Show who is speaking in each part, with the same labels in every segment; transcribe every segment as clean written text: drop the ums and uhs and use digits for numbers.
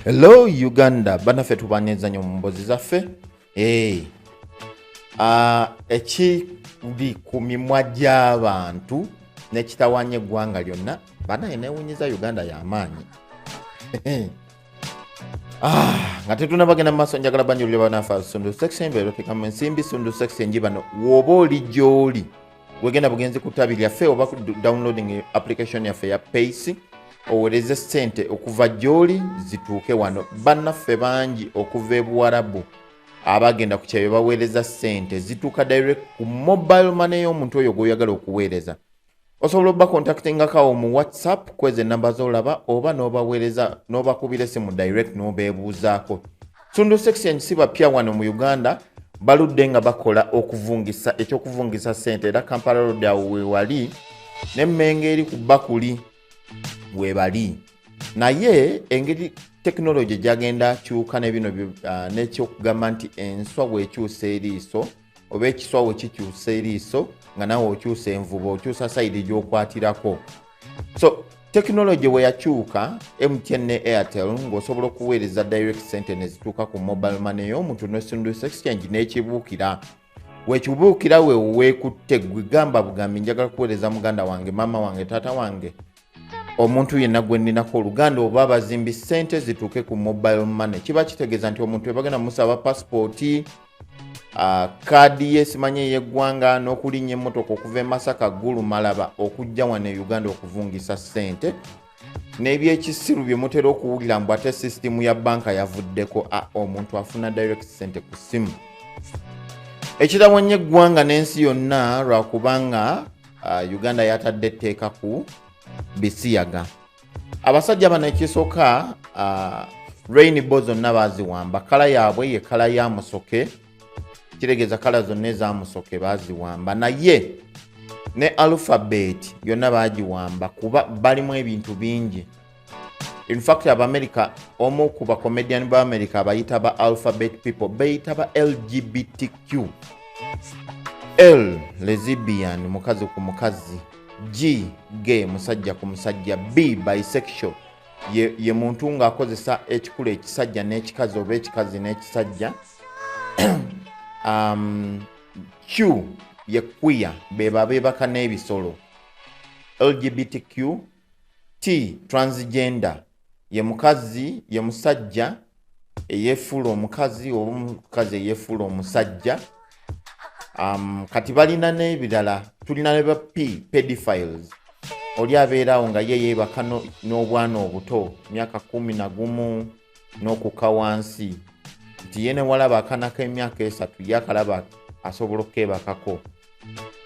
Speaker 1: Hello Uganda, banaffe tubaneza nnyo mu mbozi zaffe. Ekiri ku mimwa gy'abantu n'ekitawaanya eggwanga lyonna, banaye neewunyiza Uganda y'amaanyi. Nga tetunabagenda mu maaso, njagala bangi olulya banaffe Sundu Section beero tekamu ensimbi Sundu Section nji bano woba oli gy'oli wegenda bugenzi ku ttabi lyaffe oba downloading application yaffe ya Pace owereze ssente okuva gy'oli zituuke wano. Bannaffe bangi okuva ebuwarabu abagenda ku kyayo baweereza ssente zituuka direct ku mobile money y'omuntu oyo gw'oyagala okuweereza. Osobola obba contactingakawo mu WhatsApp kweza ennamba z'olaba oba n'obaweereza n'obakubira essimu direct n'obeebuuzaako. Sundu Section si bapya wano mu Uganda, baludde nga bakola okuvungisa ekyokuvungisa ssente era Kampala Road awo weewali n'emmengo eri ku Bakuli weebali. Naye engeri tekinologi gyagenda kyuka n'ebino n'ekyokugamba nti enswa bw'ekyusa eriiso oba ekiswa bwe kikyusa eriiso nga nawe okyusa envuba okyusa sayidi gy'okwatirako. So tekinologi bwe yakyuka, MTN ne Airtel ng'osobola okuweereza direct ssente ne zituuka ku mobile money y'omuntu ne Sundu Exchange n'ekibuukira. Wekibuukira weekutte gwe gamba bugambi njagala kuweereza muganda wange, maama wange, taata wange, omuntu yenna gwe nninako oluganda oba abazimbi ssente zituuke ku mobile money. Kiba kitegeeza nti omuntu ebagenda musaba passporti, kaadi yesimanye ey'eggwanga n'okulinnya emmotoka okuva e Masaka Gulu Malaba okujja wano e Uganda okuvungisa ssente, n'ebyekisiru bye mutera okuwulira mbu ate sisitimu ya banka yavuddeko. Omuntu afuna direct ssente ku ssimu. Ekitawonya eggwanga n'ensi yonna lwakubanga Uganda yatadde etteeka ku bisiyaga. Abasajja bano ekisooka rainbow zonna baziwamba. Kala yaabwe ye kala ya musoke, kiregeeza kala zonna ezamusoke baziwamba. Naye ne alphabet yonna bagiwamba kuba balimu ebintu bingi. In fact Abamerika, omu ku bakomedian ba Amerika abayita ba alphabet people bayita ba LGBTQ. L lesbian, mukazi ku mukazi. G gay, musajja ku musajja. B bisexual, ye muntu ng'akozesa ekikula ekisajja n'ekikazi oba ekikazi n'ekisajja. Q ye queer, beba beebaka n'ebisolo. LGBTQ. T transgender, ye mukazi ye musajja eyeefuula omukazi oba omukazi eyeefuula omusajja. Kati balina n'ebirala, tulina ne ba P pedophiles, oli abeerawo nga ye yeebaka n'obwana obuto myaka 11 n'okukka wansi, nti ye ne walaba akaana k'emyaka 3 yakalaba asobola okkeebakako.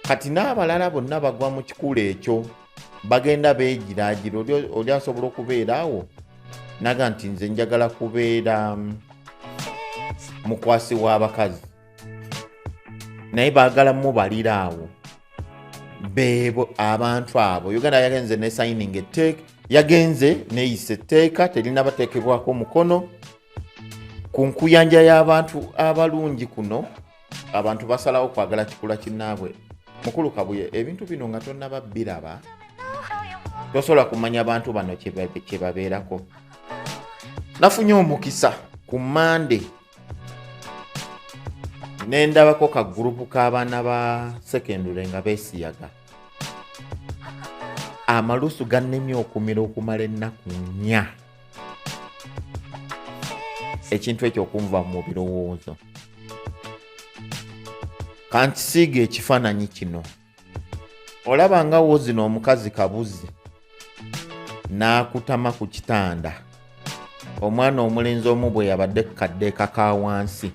Speaker 1: Kati n'abalala bonna bagwa mu kikula ekyo, bagenda beegiraagira. Oli asobola okubeeraawo naga nti nze njagala kubeera mukwasi w'abakazi, naye baagala mubaliraawo. Beebo abantu abo. Uganda yagenze ne signing etteeka, yagenze neyisa etteeka terina bateekebwako mukono ku nkuyanja y'abantu abalungi kuno. Abantu basalawo kwagala kikula kinnaabwe. Mukulu Kabuye, ebintu bino nga tonnaba biraba tosobola kumanya abantu bano kye babeerako. Nafunye omukisa ku Monday nendabako ka gurupu k'abaana ba secondary nga beesiyaga. Amalusu gannemye okumira okumala ennaku 4. Ekintu ekyo okunva mu birowoozo. Kankisiiga ekifaananyi kino. Olaba nga woozino omukazi kabuzi n'akutama ku kitanda. Omwana omulenzi omu bwe yabadde kukaddeeka ka wansi.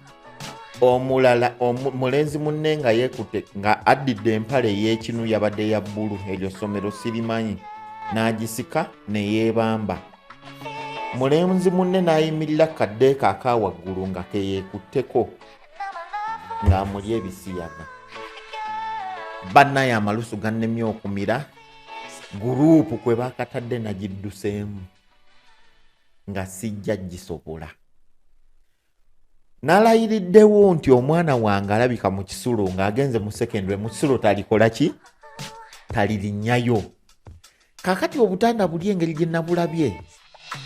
Speaker 1: Omulala mulenzi munne nga yeekutte nga addidde empale ey'ekinu yabadde ya bbulu, eryo ssomero sirimanyi, n'agisika ne yeebamba. Mulenzi munne n'ayimirira kaddeeka aka waggulu nga keyeekutteko ng'amulya ebisiyaga. Bannaye amalusu gannemye okumira. Guruupu kwe baakatadde nagidduseemu nga sijja gisobola. Nalayiriddewo nti omwana wange alabika mu kisulo ng'agenze mu secondary, mu kisulo talikola ki? Talirinyayo. Kakati obutanda buli engeri gye nabulabye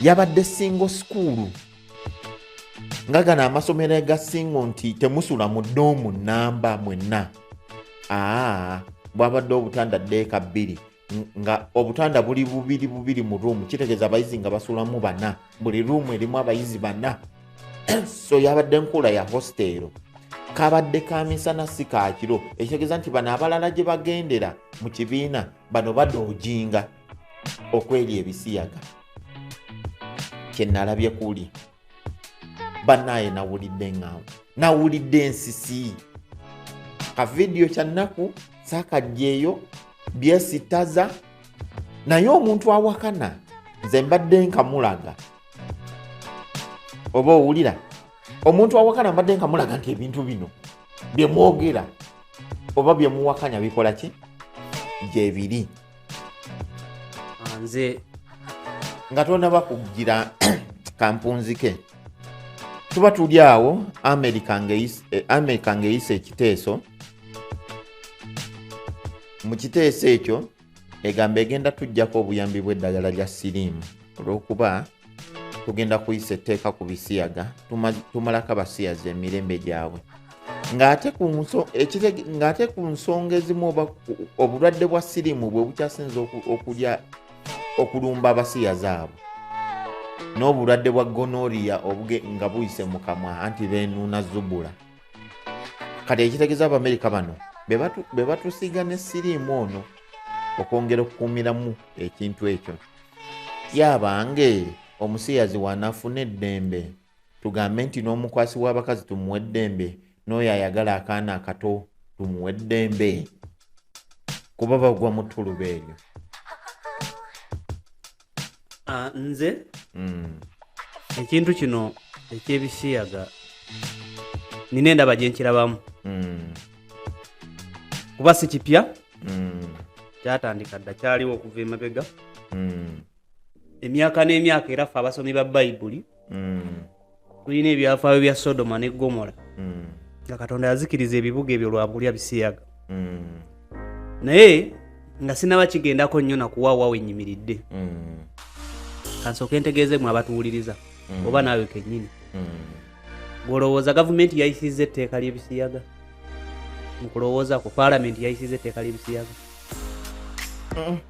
Speaker 1: yabadde single school nga gano amasomero aga single nti temusula mu ddoomu namba mwenna bwabadde obutanda ddeeka 2 nga obutanda buli bubiri mu room kitegeeza abayizi nga basulamu 4 buli room erimu abayizi 4 so yabadde nkula ya hostelo kabadde kamisana si kakiro ekitegeeza nti bano abalala gye bagendera mu kibiina bano badoojinga okweri ebisiyaga kyenalabye kuli bannaye nawulidde ensisi ka vidiyo kyannaku saakajjeeyo byesitaza naye omuntu awakana nze mbadde nkamulaga oba owulira omuntu awakana mbadde nkamulaga nti ebintu bino byemwogera oba byemuwakanya bikola ki gyebiri
Speaker 2: nze
Speaker 1: nga tonaba kugira kampunzike tuba tuli awo America ng'eyisa ekiteeso mu kiteeso ekyo egamba egenda tujjako obuyambi bw'eddagala lya siriimu olw'okuba tugenda kuyisa etteeka ku bisiyaga tumalako abasiyazi emirembe gyabwe ng'ate ku nsonga ezimu obulwadde bwa siriimu bwe bukyasinza okulumba abasiyazi abo n'obulwadde bwa gonoriya nga buyise mu kamwa anti beenuuna zubula kati ekitegeeza abamerika bano be batusiga ne siriimu ono okwongera okukuumiramu ekintu ekyo yabange omusiyazi wanaafuna eddembe tugambe nti n'omukwasi w'abakazi tumuwe eddembe n'oyo ayagala akaana akato tumuwe eddembe kuba bagwa mu ttuluba eryo
Speaker 2: nze ekintu kino ekyebisiyaga nina endaba gye nkirabamu kuba si kipya kyatandika dda kyaliwo okuva emabega emyaka n'emyaka era ffe abasomi ba bayibuli tulina ebyafaayo bya Sodoma ne Gomora nga Katonda yazikiriza ebibuga ebyo lwa kulya bisiyaga naye nga sinaba kigendako nnyo nakuwaawo enyimiridde kansooke ntegeezemu abatuwuliriza oba naawe kennyini ng'olowooza gavumenti yayisizza etteeka ly'ebisiyaga nkulowooza ku paalamenti yayisizza etteeka ly'ebisiyaga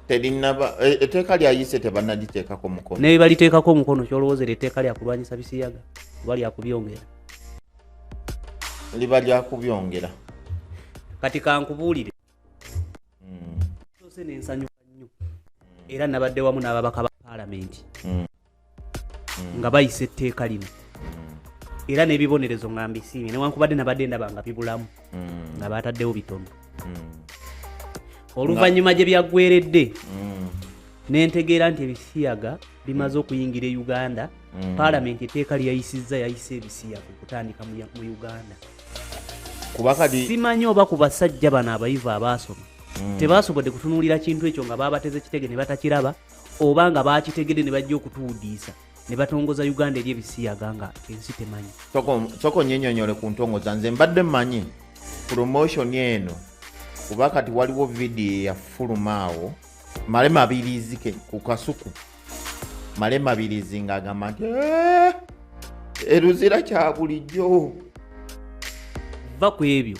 Speaker 1: terinaba etteeka lyayise tebannagiteekako mukono
Speaker 2: naye baliteekako omukono kyolowoozera etteeka lyakulwanyisa bisiyaga oba lyakubyongera
Speaker 1: liba lyakubyongera
Speaker 2: kati kankubuulire sose nensanyuka nnyo era nabadde wamu n'ababaka ba paalamenti nga bayisa etteeka lino era n'ebibonerezo nga mbisiimye newankubadde nabadde ndaba nga bibulamu nga baataddewo bitono oluvannyuma gye byaggweredde n'entegeera nti ebisiyaga bimaze okuyingira e Uganda paalamenti etteeka lyayisizza yayisa ebisiyaga okutandika mu Uganda simanyi oba ku basajja bano abayivu abaasoma tebasobodde kutunuulira kintu ekyo nga baabateze kitege ne batakiraba oba nga baakitegedde ne bajja okutuwudiisa ne batongoza Uganda eri ebisiyaga nga ensi temanyi
Speaker 1: soko nnyinnyonnyole ku ntongoza nze mbadde mmanyi promotion eno kuba kati waliwo vidiyo yafuluma awo male mabirizi ku kasuku male mabirizi ng'agamba nti eruzira kya bulijjo
Speaker 2: va ku ebyo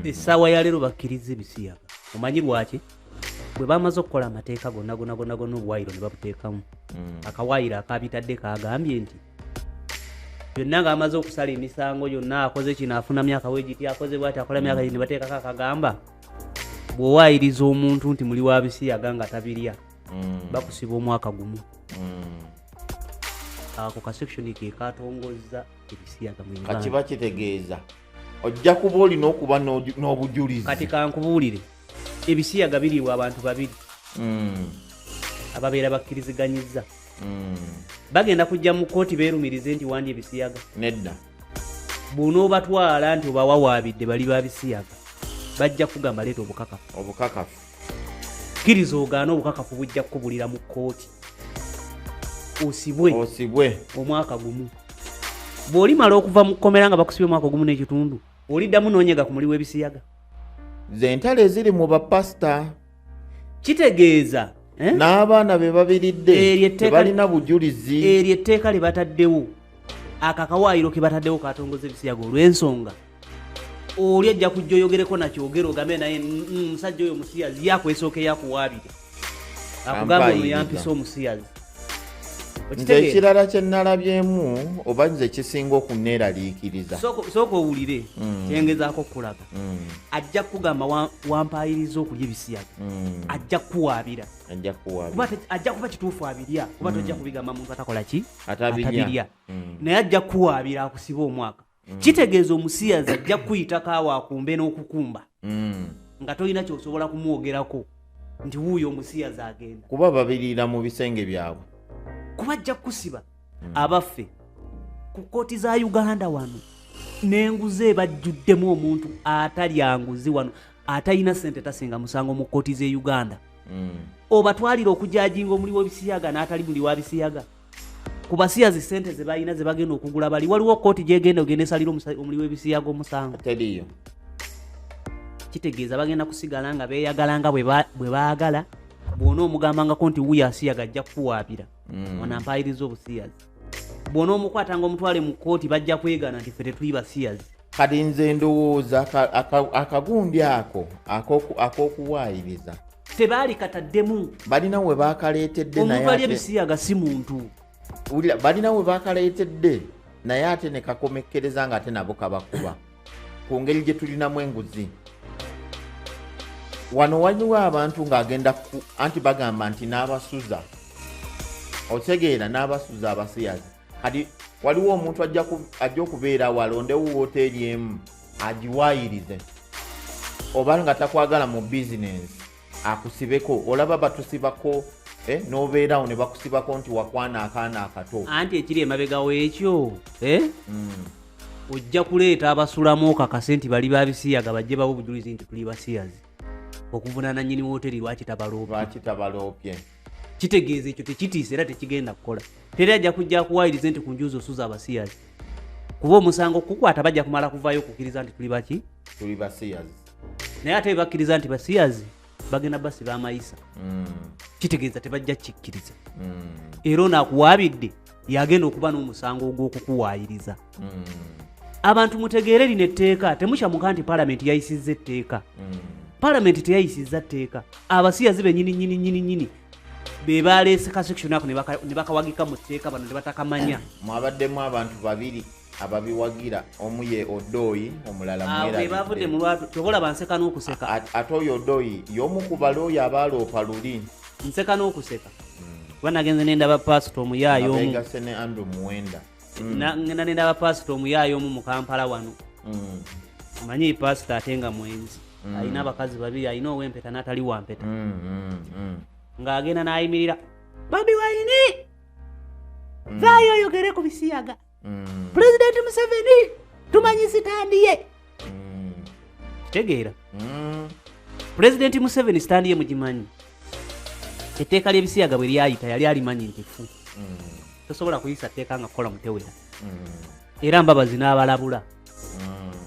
Speaker 2: essaawa ya leero bakkiriza ebisiyaga omanyi lwaki bwe bamaze okukola amateeka gonna obuwaayiro ne babuteekamu akawaayiro akaabitadde kagambye nti byonna ng'amaze okusala emisango yonna akoze kino afuna myaka weegiti akoze bwati akola myaka ne bateekako akagamba bw'owaayiriza omuntu nti muli wa bisiyaga nga tabirya bakusiba omwaka gumu ako ka section ke katongozza ebisiyaga mu Uganda
Speaker 1: kakiba kitegeeza ojja kuba olina okuba n'obujulizi
Speaker 2: kati kankubuulire ebisiyaga biriibwa abantu babiri ababeera bakkiriziganyizza bagenda kujja mu kooti beerumirize nti wandi ebisiyaga
Speaker 1: nedda
Speaker 2: bw'onoobatwala nti obawawaabidde bali ba bisiyaga bajja kugamba leeta
Speaker 1: obukakafu
Speaker 2: kkiriza ogaana obukakafu bujja kukubulira mu kooti osibwe omwaka gumu bw'olimala okuva mu kkomera nga bakusibye omwaka gumu n'ekitundu oliddamu noonyega ku muli w'ebisiyaga
Speaker 1: zentale eziri mu bapasita
Speaker 2: kitegeeza
Speaker 1: n'abaana be babiridde tebalina bujulizi.
Speaker 2: Eryo etteeka lye bataddewo akakawaayiro ke bataddewo katongoza ebisiyaga olw'ensonga oli ajja kujja oyogereko nakyogera ogambe naye musajja oyo musiyazi yakwesooka eyakuwaabire akugamba ono yampisa omusiyazi.
Speaker 1: Nze ekirala kye nalabyemu oba nze kisinga okunneeraliikiriza
Speaker 2: sooka owulire kyengezaako okulaga ajja kukugamba wampaayiriza okulya ebisiyaga ajja kukuwaabira ajja kuba kituufu abirya kuba tojja kubigamba muntu atakola ki atabirya naye ajja kukuwaabira akusiba omwaka. Kitegeeza omusiyazi ajja kukuyitako awo akumbe n'okukumba nga tolina kyosobola kumwogerako nti wuuyo omusiyazi agenda
Speaker 1: kuba babiriira mu bisenge byabwe
Speaker 2: kuba ajja kukusiba. Abaffe ku kkooti za Uganda wano n'enguzi bajjuddemu omuntu atalya nguzi wano atalina ssente tasinga musango mu kkooti z'e Uganda obatwalira okujajinga omuli w'ebisiyaga n'atali muli wa bisiyaga ku basiyazi ssente ze balina ze bagenda okugula bali waliwo kkooti gyegenda ogenda esalira omuli w'ebisiyaga omusango
Speaker 1: teriyo.
Speaker 2: Kitegeeza bagenda kusigala nga beeyagalanga bwe baagala bw'ona omugambangako nti wuyo asiyaga ajja kukuwaabira wanampaayiriza obusiyazi. Bw'ona omukwatanga omutwale mu kkooti bajja kwegana nti ffe tetuli basiyazi.
Speaker 1: Kati nze ndowooza akagundi ako ak'okuwaayiriza
Speaker 2: tebaali kataddemu
Speaker 1: balina we baakaleetedde
Speaker 2: omuntu ali ebisiyaga si muntu
Speaker 1: balina we baakaleetedde naye ate ne kakomekkereza nga ate nabo kabakuba ku ngeri gye tulinamu enguzi. Wano waliwo abantu ng'agenda anti bagamba nti n'abasuza otegeera n'abasuza abasiyazi. Kati waliwo omuntu ajja okubeera walondewo woteeri emu agiwaayirize oba nga takwagala mu bizinensi akusibeko olaba batusibako n'obeerawo ne bakusibako nti wakwana akaana akato
Speaker 2: anti ekiri emabega w'ekyo ojja kuleeta abasulamu okakase nti bali babisiyaga bajje bawo obujulizi nti tuli basiyazi okuvunaana nnyini wooteri lwaki tabaloopye. Kitegeeza ekyo tekitiisa era tekigenda kukola. Teri ajja kujja kuwaayiriza nti ku njuuzi osuza abasiyazi kuba omusango kukwata bajja kumala kuvaayo okukkiriza nti tuli
Speaker 1: basiyazi
Speaker 2: naye ate bebakkiriza nti basiyazi bagenda basiba amayisa kitegeeza tebajja kikkiriza era ono akuwaabidde yagenda okuba n'omusango ogw'okukuwaayiriza. Abantu mutegeere lino etteeka temukyamuka nti paalamenti yayisizza etteeka. Paalamenti teyayisizza tteeka abasiyazi bennyini be baleese ka section ako ne bakawagika mu tteeka bano ne batakamanya.
Speaker 1: Mwabaddemu abantu babiri ababiwagira omu ye Odoi omulala mwera
Speaker 2: bavudde mu lwatu tobola banseka n'okuseka
Speaker 1: ate oyo Odoi y'omu ku balooyi abaaloopa luli
Speaker 2: nseka n'okuseka kuba nagenze nendaba pasito omuyaayo omu
Speaker 1: abegase ne Andrew Muwenda
Speaker 2: ngenda nendaba pasito omuyaayo omu mu Kampala wano manyi pasito ate nga mwenzi alina abakazi babiri alina ow'empeta n'atali wampeta ng'agenda n'ayimirira Bobi Wine vaayo oyogere ku bisiyaga Pulezidenti Museveni tumanyi sitandi ye kitegeera Pulezidenti Museveni sitandi ye mugimanyi etteeka ly'ebisiyaga bwe lyayita yali alimanyi nti fu tosobola kuyisa tteeka nga kukola mutewera era mbabazi n'abalabula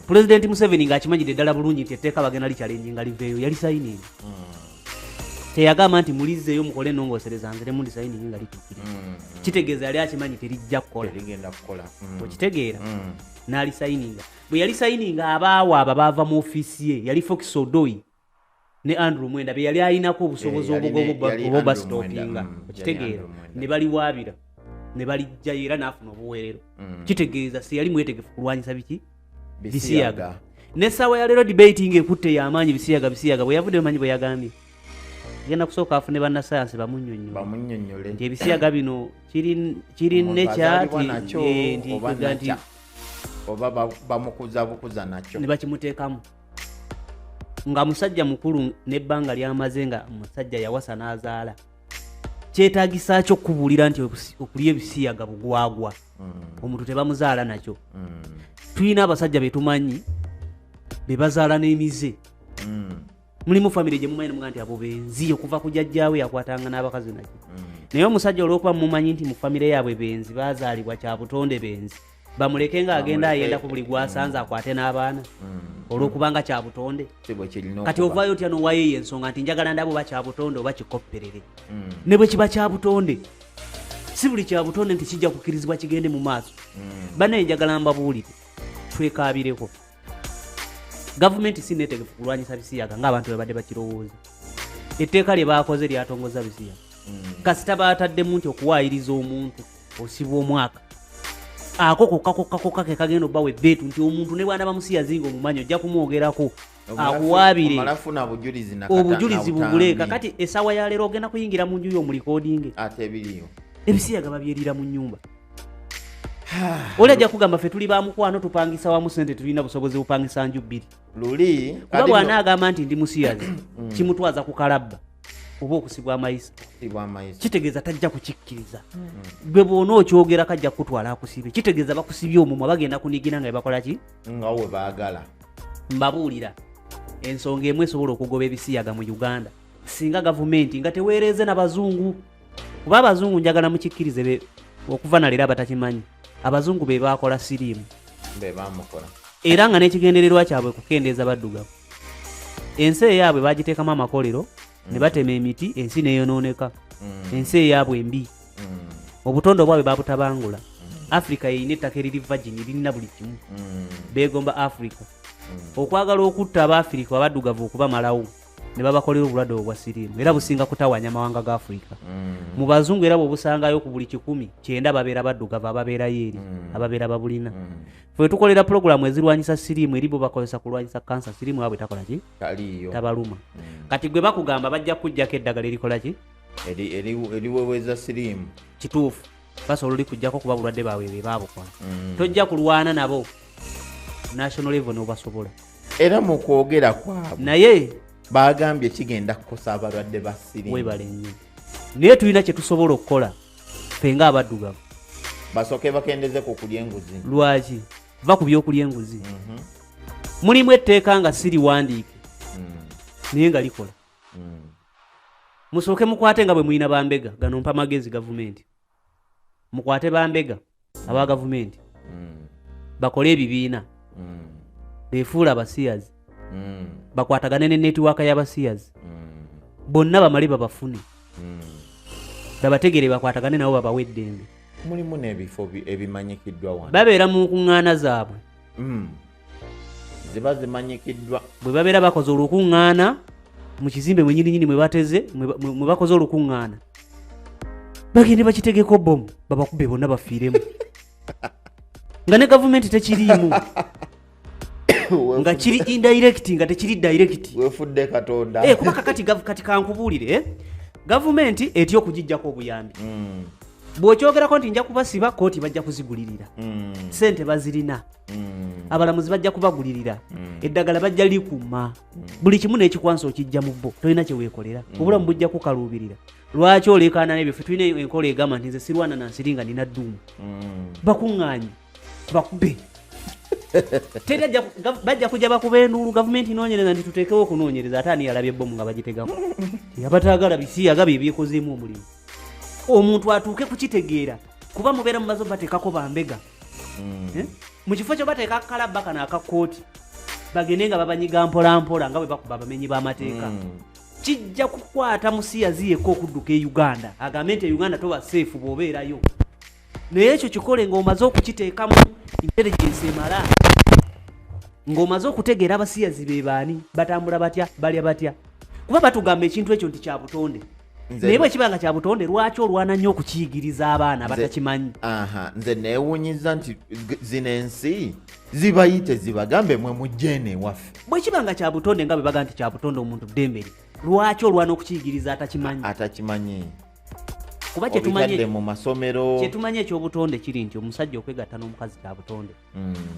Speaker 2: Pulezidenti Museveni ng'akimanyidde ddala bulungi nti etteeka bagenda likyalenji nga liveeyo yali sayiningi teyagamba nti mulizzeeyo mukole ennongoosereza nze temundi sayiningi nga lituukire kitegeeza yali akimanyi terijja kukola okitegeera n'ali sayininga bwe yali sayininga abaawa aba baava mu ofiisi ye yali Fox Odoi ne Andrew Mwenda be yali alinako obusobozi obwobasitoopinga okitegeera ne baliwaabira ne balijjayo era n'afuna obuweerero kitegeeza si yali mwetegefu kulwanyisa biki bisiyaga n'essaawa ya leero debating ekutte y'amaanyi bisiyaga bwe yavudde manyi bwe yagambye genda kusooka afune bannasayansi bamunnyonnyole nti ebisiyaga bino kirinne kyati
Speaker 1: oba bamukuzabukuza nakyo
Speaker 2: ne bakimuteekamu nga musajja mukulu n'ebbanga lyamaze nga musajja yawasa n'azaala kyetaagisa kyo okubuulira nti okulya ebisiyaga bugwagwa omuntu tebamuzaala nakyo tulina abasajja betumanyi be bazaala n'emize mulimu famire gye mumanyi muga nti abo benzi okuva ku jjajjaawe yakwatanga n'abakazi nakyo naye omusajja olw'okuba mumanyi nti mu famire yaabwe benzi bazaalibwa kya butonde benzi bamuleke nga agenda ayenda ku buli gwasanze akwate n'abaana olw'okubanga kya butonde kati ovaayo otya n'owayeeyo ensonga nti njagala ndaba oba kya butonde oba kikopperere ne bwe kiba kya butonde si buli kya butonde nti kijja kukkirizibwa kigende mu maaso bannaye njagala mbabuulire twekaabireko gavumenti si neetegefu kulwanyisa bisiyaga ng'abantu bwe badde bakirowooza etteeka lye baakoze lyatongoza bisiyaga kasita baataddemu nti okuwaayiriza omuntu osibwa omwaka ako kokka ke kagenda obbawe bbeetu nti omuntu ne bwana bamusiyazi nga omumanyi ojja kumwogerako akuwaabire obujulizi bubuleeka kati essaawa ya leero ogenda kuyingira mu nju y'omulikodinge
Speaker 1: ate ebiriyo
Speaker 2: ebisiyaga babyerira mu nnyumba oli ajja kugamba ffe tuli bamukwano tupangisa wamu sente tulina busobozi bupangisa nju bbiri
Speaker 1: luli
Speaker 2: kuba bw'anaagamba nti ndi musiyazi kimutwaza ku kalabba oba okusibwa amayisa kitegeeza tajja kukikkiriza gwe bw'ona okyogera kajja kutwala akusibe kitegeeza bakusibye omumwa bagenda kunigina nga bakola ki
Speaker 1: nga we baagala
Speaker 2: mbabuulira ensonga emu esobola okugoba ebisiyaga mu Uganda singa gavumenti nga teweereze n'abazungu kuba abazungu njagala mukikkirize okuva na leero abatakimanyi abazungu be baakola siriimu
Speaker 1: be baamukola
Speaker 2: era nga n'ekigendererwa kyabwe kukendeeza baddugavu ensi eyaabwe bagiteekamu amakolero ne batema emiti ensi neeyonooneka ensi eyaabwe mbi obutonde obwabwe babutabangula Africa yeyina ettaka eriri vagini lirina buli kimu beegomba Africa okwagala okutta Abafirika abaddugavu okubamalawo ne babakolera obulwadde obwa siriimu era businga kutawanya amawanga ga Africa mu bazungu era bwebusangayo ku buli 100 9 babeera baddugavu ababeerayo eri ababeera babulina fwe tukolera pulogulamu ezirwanyisa siriimu eri bo bakozesa kulwanyisa kansa siriimu abwe takola ki tabaluma kati gwe bakugamba bajja kujjako eddagala erikola ki
Speaker 1: eriweweza siriimu
Speaker 2: kituufu basobola oli kujjako kuba bulwadde baabwe be baabukola tojja kulwana nabo national level n'obasobola
Speaker 1: era mu kwogera kwabwe
Speaker 2: naye
Speaker 1: bagambye kigenda kukosa abalwadde ba siriimu
Speaker 2: webale nnyo naye tulina kye tusobola okukola ffe ng'abaddugavu
Speaker 1: basooke bakendeze ku kulya enguzi
Speaker 2: lwaki va ku by'okulya enguzi mulimu etteeka nga siriwandiike naye nga likola musooke mukwate nga bwe mulina bambega gano mpa magezi gavumenti mukwate bambega aba gavumenti bakole ebibiina beefuula abasiyazi bakwatagane ne netiwaaka y'abasiyazi bonna bamale babafune babategere bakwatagane nabo babawe eddembe
Speaker 1: mulimu n'ebifo ebimanyikiddwa wano
Speaker 2: babeera mu nkuŋŋaana zaabwe
Speaker 1: ziba zimanyikiddwa
Speaker 2: bwe babeera bakoze olukuŋŋaana mu kizimbe mwenyininyini mwe bakoze olukuŋŋaana bagende bakitegeko bomu babakube bonna bafiiremu nga ne gavumenti tekiriimu nga kiri indirect nga tekiri direct
Speaker 1: wefudde katonda
Speaker 2: kuba kati kankubuulire gavumenti etyo okugijjako obuyambi bw'okyogerako nti nja kubasiba kooti bajja kuzigulirira sente bazirina abalamuzi bajja kubagulirira eddagala bajja likuma buli kimu n'ekikwansa okijja mu bo tolina kye weekolera obulamu bujja kukaluubirira lwaki oleekaana n'ebyo ffe tulina enkola egamba nti nze sirwana na nsiri nga nina dduumu bakuŋŋaanye bakube bajja kujja bakuba enduulu gavumenti noonyereza nti tuteekewo okunoonyereza ate ani yalabye ebbomu nga bagitegako abataagala bisiyaga bye byekozeemu omulimu omuntu atuuke kukitegeera kuba mubeera mubazo bateekako bambega mu kifo kyo bateeka kalabba kano akakooti bagende nga babanyiga mpolampola nga bwe bakuba abamenyi b'amateeka kijja kukwata musiyazi yekka okudduka e Uganda agambe nti e Uganda toba seefu bw'obeerayo naye ekyo kikole ng'omaze okukiteekamu intelligence emala ng'omaze okutegeera abasiyazi be baani batambula batya balya batya kuba batugamba ekintu ekyo nti kya butonde naye bwe kiba nga kya butonde lwaki olwana nnyo okukiyigiriza abaana abatakimanyi
Speaker 1: nze neewuunyiza nti zino ensi zibayite zibagambe mwe mujjeene waffe
Speaker 2: bwe kiba nga kya butonde nga bwe baga nti kya butonde omuntu ddemberi lwaki olwana okukiyigiriza
Speaker 1: atakimanyi
Speaker 2: kuba
Speaker 1: obitadde mu masomero
Speaker 2: kyetumanyi ekyobutonde kiri nti omusajja okwegatta n'omukazi kya butonde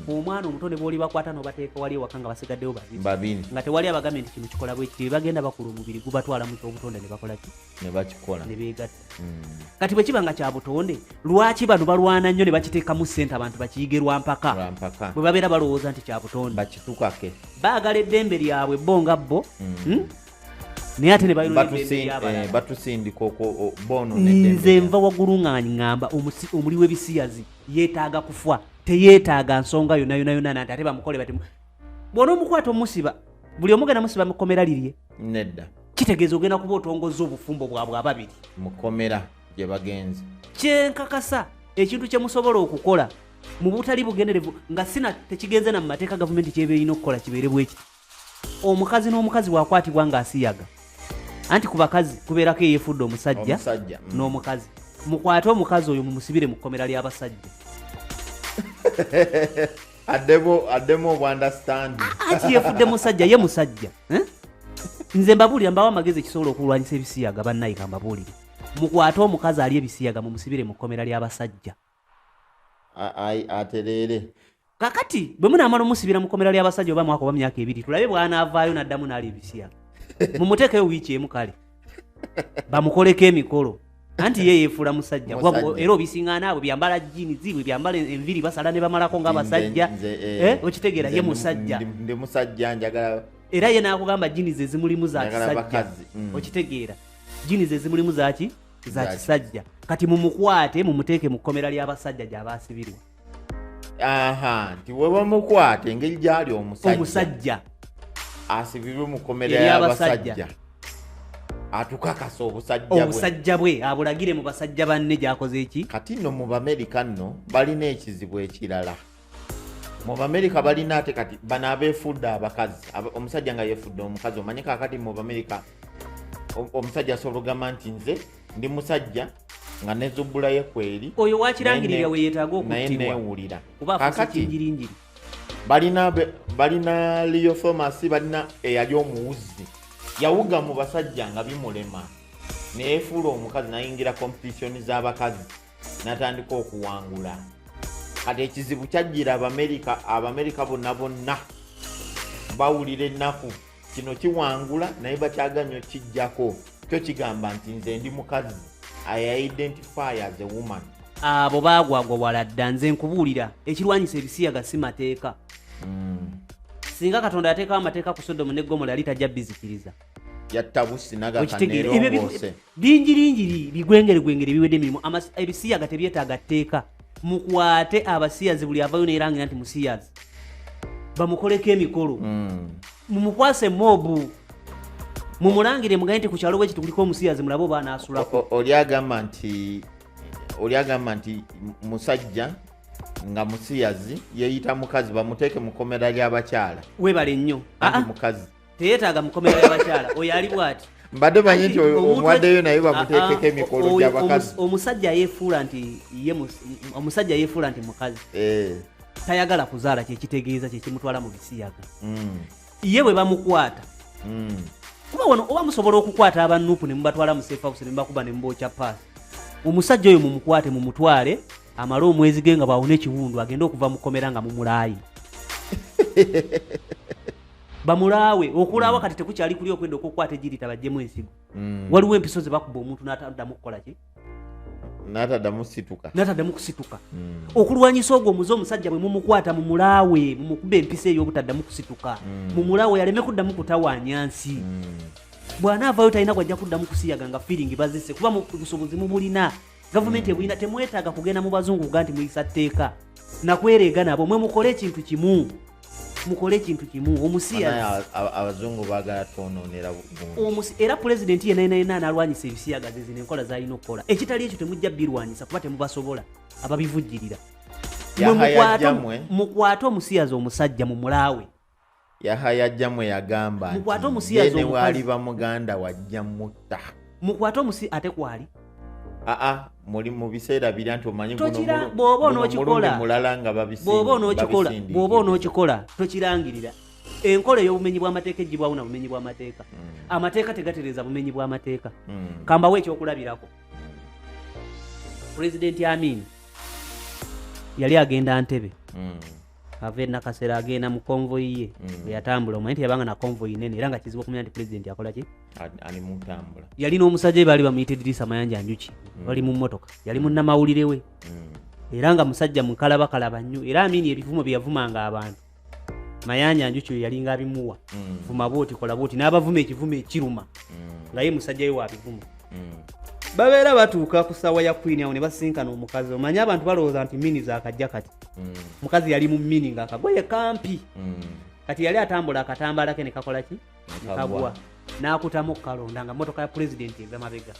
Speaker 2: omwana omutonde bw'oli bakwata n'obateeka wali ewaka nga basigaddeyo babiri nga tewali abagambe nti kino kikola bwe kiti bagenda bakula omubiri gubatwala mu kyobutonde ne bakola ki
Speaker 1: ne bakikola
Speaker 2: ne beegatta kati bwe kiba nga kya butonde lwaki bano balwana nnyo ne bakiteekamu ssente abantu bakiyige lwampaka bwe babeera balowooza nti kya butonde
Speaker 1: bakitukake
Speaker 2: baagala eddembe lyabwe bo nga bo naye ate ne
Speaker 1: batusindika bono
Speaker 2: nze nva waggulu nga ngamba omuli w'ebisiyazi yeetaaga kufa teyeetaaga nsonga yonna nti ate bamukole bati bw'ona omukwata omusiba buli omugenda musiba mu kkomera lirye
Speaker 1: nedda
Speaker 2: kitegeeza ogenda kuba otongozza obufumbo bwabwe ababiri
Speaker 1: mu kkomera gye bagenze
Speaker 2: kyenkakasa ekintu kye musobola okukola mu butali bugenderevu nga sina tekigenze na mu mateeka gavumenti kyeba erina okukola kibeere bwekiti omukazi n'omukazi bwakwatibwa ng'asiyaga anti ku bakazi kubeerako eyeefudde omusajja n'omukazi mukwate omukazi oyo mumusibire mu kkomera ly'abasajja
Speaker 1: addemu obwandastandi
Speaker 2: anti yeefudde musajja ye musajja nze mbabuulira mbawo amagezi ekisobola okulwanyisa ebisiyaga bannayika mbabuulire mukwate omukazi ali ebisiyaga mumusibire mu kkomera ly'abasajja
Speaker 1: atereere
Speaker 2: kakati bwe munaamala omusibira mu kkomera ly'abasajja oba mwaka oba myaka 2 tulabe bw'anaavaayo n'addamu n'ali ebisiyaga mumuteekeyo wiiki emu kale bamukoleko emikolo anti ye yeefuula musajja era obisiŋŋaana abo byambala jini zibwe byambala enviri basala ne bamalako ng'abasajja okitegeera ye musajja
Speaker 1: ndi musajja njagala
Speaker 2: era ye n'akugamba jini ze zimulimu za kisajja okitegeera jini ze zimulimu zaki za kisajja kati mumukwate mumuteeke mu kkomera ly'abasajja gy'aba asibirwa
Speaker 1: nti we bamukwate engeri gy'ali
Speaker 2: omusajja
Speaker 1: asibirwe mu kkomera y'abasajja atukakasa
Speaker 2: obusajja bwe abulagire mu basajja banne gyakoze eki
Speaker 1: kati nno mu Bamerika nno balina ekizibu ekirala mu Bamerika balina ate kati bano abeefudde abakazi omusajja nga yeefudde omukazi omanye kakati mu Bamerika omusajja asobola ogamba nti nze ndi musajja nga nezubbulayo kweri
Speaker 2: oyo wakirangirira we yeetaaga
Speaker 1: naye
Speaker 2: okuttibwa
Speaker 1: neewulira
Speaker 2: kuba afuukinjirinjiri
Speaker 1: balina Leo Thomas balina eyali omuwuzi yawuga mu basajja nga bimulema neefuula omukazi nayingira kompetitioni z'abakazi natandika okuwangula kati ekizibu kyajjira abamerika bonna bawulira ennaku kino kiwangula naye bakyaganya kijjako kyo kigamba nti nze ndi mukazi I identify as a woman
Speaker 2: abo baagwagwa waladda nze nkubuulira ekirwanyisa ebisiyaga si mateeka singa katonda yateekawo amateeka ku Sodomu ne Gomora yali tajja bizikiriza
Speaker 1: yattabusi nagakannerongoose
Speaker 2: bingiringiri bigwengeregwengere biwedde emirimu ebisiyaga tebyetaaga tteeka mukwate abasiyazi buli avayo neerangira nti musiyazi bamukoleko emikolo mumukwase mobu mumulangire mugaye nti ku kyalo bwe kiti kuliko omusiyazi mulabe oba anaasulako
Speaker 1: oli agamba nti musajja nga musiyazi yeeyita mukazi bamuteeke mu kkomera ly'abakyala
Speaker 2: webale nnyo
Speaker 1: mukazi
Speaker 2: teyeetaaga mu kkomera ly'abakyala oyo ali bwati
Speaker 1: mbadde manyi nti omuwaddeyo naye bamuteekeko emikolo gy'abakazi
Speaker 2: omusajja yeefuula nti mukazi tayagala kuzaala kyekitegeeza kyekimutwala mu bisiyaga ye bwe bamukwata kuba wano oba musobola okukwata abanupu ne mubatwala mu safe house ne mubakuba ne mubookya paasi omusajja oyo mumukwate mumutwale amale omwezi ge nga bwawona ekiwundu agende okuva mu kkomera nga mumulaayi bamulaawe okulaawa kati tekukyali kuli okwenda okukwata ejirita bajjemu ensigo waliwo empiso ze bakuba omuntu n'ataddamu kukola ki n'ataddamu kusituka okulwanyisa ogwo omuze omusajja bwe mumukwata mumulaawe mumukuba empisa ey'obutaddamu kusituka mumulaawe yaleme kuddamu kutawaanya nsi bw'anaavaayo talina gwajja kuddamu kusiyaga nga firingi bazise kuba busobozi mubulina gavumenti ebulina temwetaaga kugenda mu bazungu kuga nti muyisa tteeka nakwereega nabo mwe mukole ekintu kimu omusiyazi
Speaker 1: abazungu baagala twonoonera
Speaker 2: era pulezidenti yenayina analwanyisa ebisiyaga zezino enkola zalina okukola ekitali ekyo temujja birwanyisa kuba temubasobola ababivujjirira mukwate omusiyazi omusajja mumulaawe
Speaker 1: Yahaya Jammwe yagamba
Speaker 2: mukwate omusiyazi
Speaker 1: ne wali bamuganda wajja mutta
Speaker 2: mukwate omusiyazi ate kwali
Speaker 1: muri mu biseera biri anti omanyi
Speaker 2: bw'oba onookikola
Speaker 1: mulala nga
Speaker 2: bw'oba onookikola tokirangirira enkola ey'obumenyi bw'amateeka ejjibwawo na bumenyi bw'amateeka amateeka tegatereeza bumenyi bw'amateeka kambawo ekyokulabirako pulezidenti Amin yali agenda Ntebe ava enakaseera agenda mu konvoyi ye bwe yatambula omanyi nti yabanga na konvoyi nene era nga kizibu okumanya nti pulezidenti akola ki
Speaker 1: ali mutambula
Speaker 2: yali n'omusajja baali bamuyita Idrisa Mayanja Njuki bali mu mmotoka yali munnamawulire we era nga musajja mukalabakalaba nnyo era Amini ebivumo bye yavumanga abantu Mayanja Njuki we yali nga abimuwa vuma booti kola booti n'abavuma ekivumo ekiruma nga ye musajja we wa bivumo babeera batuuka ku ssaawa ya Queen awo ne basinkana omukazi. Omanyi abantu balowooza nti mini zaakajja kati. Mukazi yali mu mini ng'akagoye kampi. Kati yali atambula akatambaala ke ne kakola ki? Ne kagwa. N'akutamu kalonda nga mmotoka ya pulezidenti eva mabega.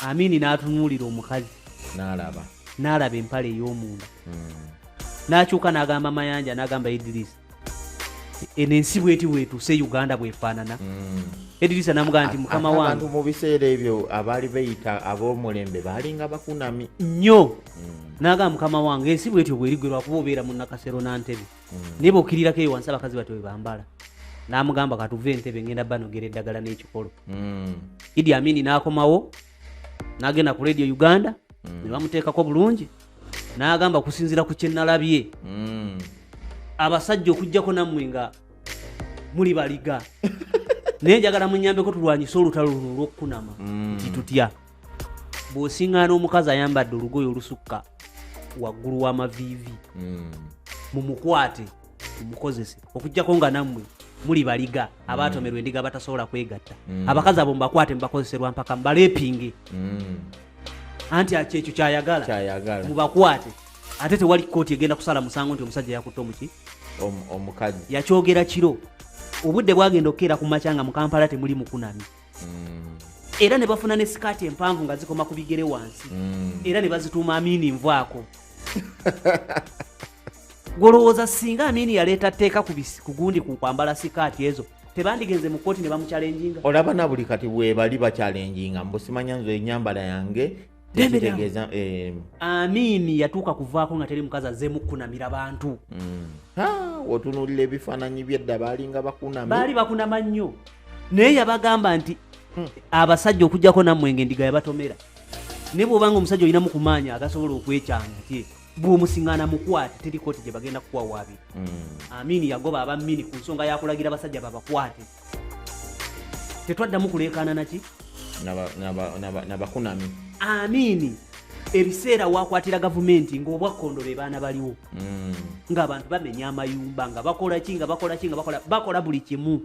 Speaker 2: Amini n'atunuulira omukazi. N'alaba empale ey'omunda. N'akyuka n'agamba Mayanja n'agamba Idris. Eno ensi bweti bwetuuse Uganda bwefaanana. Idris n'amugamba nti mukama wange.
Speaker 1: Abantu mu biseera ebyo abaali beeyita ab'omulembe baalinga bakunami
Speaker 2: nnyo. N'agamba mukama wange ensi bwetyo bw'erigwe lwakuba obeera mu Nakasero n'Antebe. Naye bw'okkirirako eyo wansi abakazi batyo bwe bambala. N'amugamba katuve Entebbe ngenda banogera eddagala n'ekikolo. Idi Amini n'akomawo n'agenda ku Radio Uganda ne bamuteekako bulungi. N'agamba kusinziira ku kye nalabye abasajja okuggyako nammwe nga muli baliga naye njagala munnyambeko tulwanyise olutalo luno olw'okukunama nti tutya. Bw'osiŋŋaana omukazi ayambadde olugoye olusukka waggulu w'amaviivi mumukwate mumukozese okuggyako nga nammwe muli baliga abaatomerwa endiga batasobola kwegatta. Abakazi abo mubakwate mubakozese lwampaka mubaleepinge anti kyekyo kyayagala mubakwate. Ate tewali kkooti egenda kusala musango nti omusajja yakutte
Speaker 1: omukazi.
Speaker 2: Yakyogera kiro obudde bwagenda okukeera ku makya nga mu Kampala temuli mukunami. Era ne bafuna ne sikaati empanvu nga zikoma ku bigere wansi. Era ne bazituuma Amini Nvaako. Golowooza singa Amini yaleeta tteeka ku gundi ku kwambala sikaati ezo tebandigenze mu kkooti ne bamukyalenjinga.
Speaker 1: Olaba na buli kati bwe bali bakyalenjinga mbusimanya nzo ennyambala yange tekitegeeza.
Speaker 2: Amini yatuuka kuvaako nga teri mukazi azzeemu kukunamira bantu.
Speaker 1: Otunuulira ebifaananyi by'edda baalinga bakunami. Baali
Speaker 2: bakunama nnyo. Naye yabagamba nti abasajja okuggyako nammwe ng'endiga yabatomera. Ne bw'obanga omusajja olinamu ku maanyi agasobola okwekyanga ti bw'omusiŋŋaana mukwate teri kooti gye bagenda kuwawaabira. Amini yagoba abamini ku nsonga yakulagira abasajja babakwate. Tetwaddamu kuleekaana naki?
Speaker 1: Nabakunami.
Speaker 2: Amini ebiseera wakwatira gavumenti ng'obwakkondo be baana baliwo. Ng'abantu bamenya amayumba nga bakola bakola buli kimu.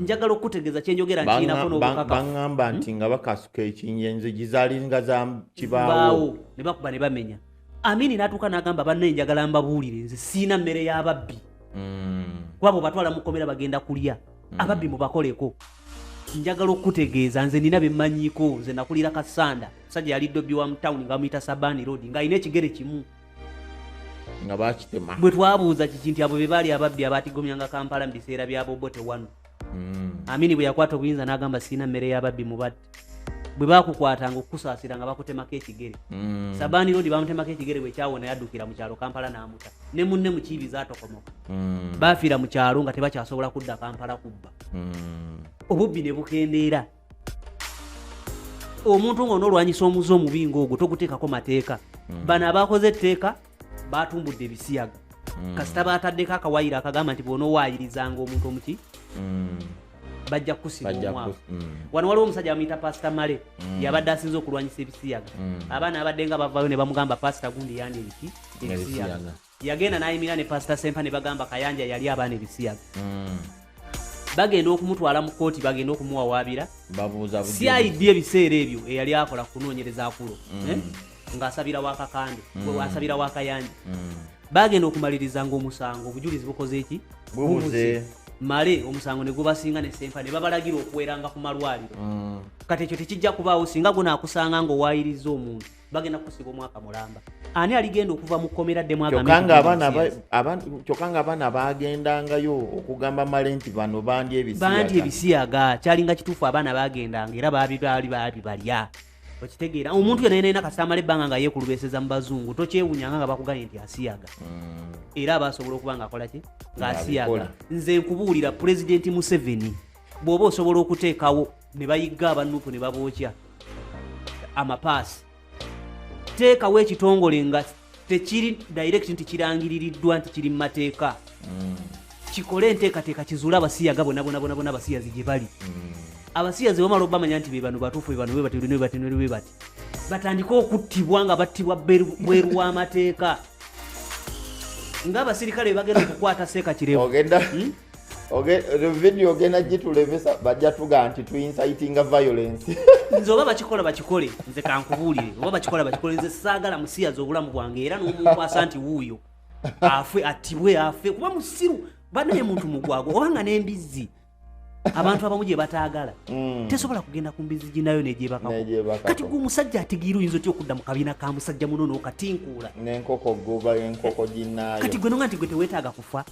Speaker 2: Njagala okutegeeza kye njogera nti kirinako n'obukakafu.
Speaker 1: Baŋŋamba nti nga bakasuka ekinnya enzigi zaalinga za kibaawo.
Speaker 2: Ne bakuba ne bamenya. Amini n'atuuka n'agamba bannaye njagala mbabuulire nze siina mmere y'ababbi. Kwabo batwala mu kkomera bagenda kulya. Ababbi mubakoleko. Njagala okutegeeza nze nina bemmanyiiko nze nakulira Kasanda. Musajja yali Dobbi wa Mutawuni nga bamuyita Sabani Road ng'alina ekigere kimu.
Speaker 1: Nga baakitema.
Speaker 2: Bwe twabuuza kiki nti abo be baali ababbi abaatigomyanga Kampala mu biseera bya Bobote wano. Amini bwe yakwata obuyinza n'agamba siina mmere y'ababbi mubadde. Bwe baakukwatanga okukusaasira nga bakutemako ekigere. Sabani Road bamutemako ekigere bwe kyawona yaddukira mu kyalo Kampala n'amuta. Ne munne mu Kiibi zaatokomoka. Baafiira mu kyalo nga tebakyasobola kudda Kampala kubba. Obubbi ne bukendeera. Omuntu ng'onoolwanyisa omuze omubi ng'ogwo toguteekako mateeka. Bano abaakoze etteeka baatumbudde ebisiyaga. Kasita baataddeko akawaayiro akagamba nti bw'onowaayirizanga omuntu omuki bajja kukusiba omwaka. Wano waliwo omusajja bamuyita Pasita Male yabadde asinze okulwanyisa ebisiyaga. Abaana abadde nga bavaayo ne bamugamba Pasita gundi yaani ebiki ebisiyaga. Yagenda n'ayimira ne Pasita Sempa ne bagamba Kayanja yali abaana ebisiyaga. Bagenda okumutwala mu kkooti bagenda okumuwawaabira. CID ebiseera ebyo eyali akola kunoonyereza akulo ng'asabira Wakakande asabira Wakayanja. Bagenda okumaliriza ng'omusango obujulizi bukoze eki? Bubuze. Male omusango ne gubasinga ne Sempa ne babalagira okuweranga ku malwaliro. Kati ekyo tekijja kubaawo singa gunaakusanga ng'owaayiriza omuntu bagenda kusiba omwaka mulamba. Ani aligenda okuva mu kkomera ddemu agambe
Speaker 1: kyokka nga abaana baagendangayo okugamba Male nti bano bandya
Speaker 2: ebisiyaga kyalinga kituufu abaana baagendanga era baali balya. Okitegeera omuntu yenna kasita amala ebbanga nga yeekulubeseza mu bazungu tokyewunyanga nga bakuganye nti asiyaga. Era abasobola okuba ng'akola ki? Ng'asiyaga. Nze nkubuulira Pulezidenti Museveni bw'oba osobola okuteekawo ne bayigga abannupu ne babookya amapaasi. Teekawo ekitongole nga tekiri direct nti kirangiririddwa nti kiri mu mateeka. Kikole enteekateeka kizuule abasiyaga bonna abasiyazi gye bali. Abasiyazi bamala obamanya nti be bano batuufu be bano bwe bati. Batandika okuttibwa nga battibwa bweru w'amateeka. Ng'abasirikale bagenda okukwata Seeka Kirevu.
Speaker 1: video ogenda gitulebesa bajja tuga nti tuincitinga violence.
Speaker 2: Nze oba bakikole nze kankubuulire oba bakikole nze saagala musiyaza obulamu bwange era n'omunkwasa nti wuuyo afe attibwe afe kuba musiru banaye muntu mugwago obanga n'embizzi abantu abamu gye bataagala tesobola kugenda ku mbizzi ginayo n'egyebakako kati gwe omusajja atigiira oyinza otya okudda mu kabiina ka musajja muno n'okatinkuula
Speaker 1: n'enkoko goba enkoko ginaayo
Speaker 2: kati gwe nonga nti gwe teweetaaga kufa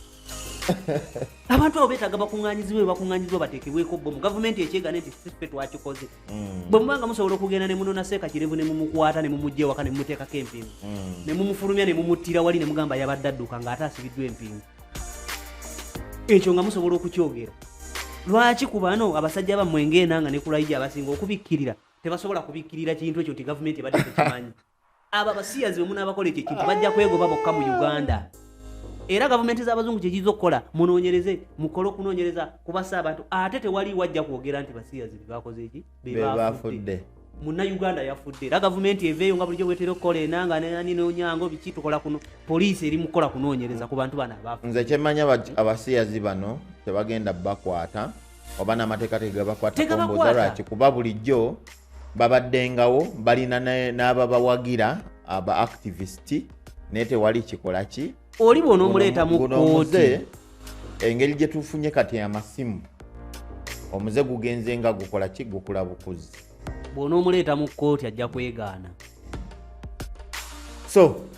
Speaker 2: abantu abo beetaaga bakuŋŋaanyizibwe bateekebweko bo mu gavumenti ekyegane nti ffe twakikoze bwe mubanga musobola okugenda ne munona Seeka Kirevu ne mumukwata ne mumugja ewaka ne mumuteekako empingu ne mumufulumya ne mumuttira wali ne mugamba yabadde adduka ng'ate asibiddwa empingu ekyo nga musobola okukyogera lwaki ku bano abasajja bammwe ng'enanga ne kulayija abasinga okubikkirira tebasobola kubikkirira kintu ekyo nti gavumenti ebadde tekimanyi abo abasiyazi bwe munaabakola ekyo ekintu bajja kwegoba bokka mu Uganda era gavumenti z'abazungu kye kiza okukola munoonyereze mukole okunoonyereza kubasa abantu ate tewali wajja kwogera nti basiyazi bebakoze eki bebafudde Munnayuganda yafudde era gavumenti eveeyo nga bulijjo bwetera okukola enanga nani n'onyango biki tukola kuno poliisi eri mukola kunoonyereza ku bantu bano abafu
Speaker 1: nze kyemmanya abasiyazi bano tebagenda bakwata oba n'amateeka tegabakwata komboza lwaki kuba bulijjo babaddengawo balina n'ababawagira aba activist naye tewali kikola ki
Speaker 2: oli bw'onoomuleeta mu kkooti
Speaker 1: engeri gye tufunye kati amasimu omuze gugenze nga gukola ki gukula bukuzi
Speaker 2: bw'onoomuleeta mu kkooti ajja kwegaana
Speaker 1: so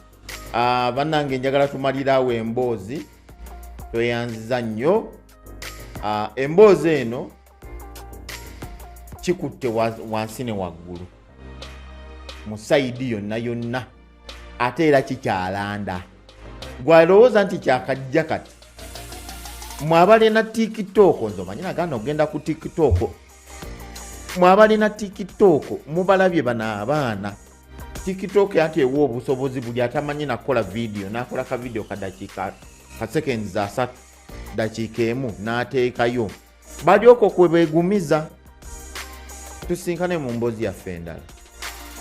Speaker 1: bannange njagala tumaliraawo emboozi tweyanziza nnyo emboozi eno kikutte wansi ne waggulu mu sayidi yonna ate era kikyalanda gwalowooza nti kyakajja kati mwabalina TikTok nze omanyi naganda ogenda ku TikTok mwabalina TikTok mubalabye bano abaana TikTok ate ewa obusobozi buli atamanyi nakola video nakola ka video kadakiika ka seconds 3 dakiika emu n'ateekayo balyoka kwe beegumiza tusinkane mu mboozi yaffe endala.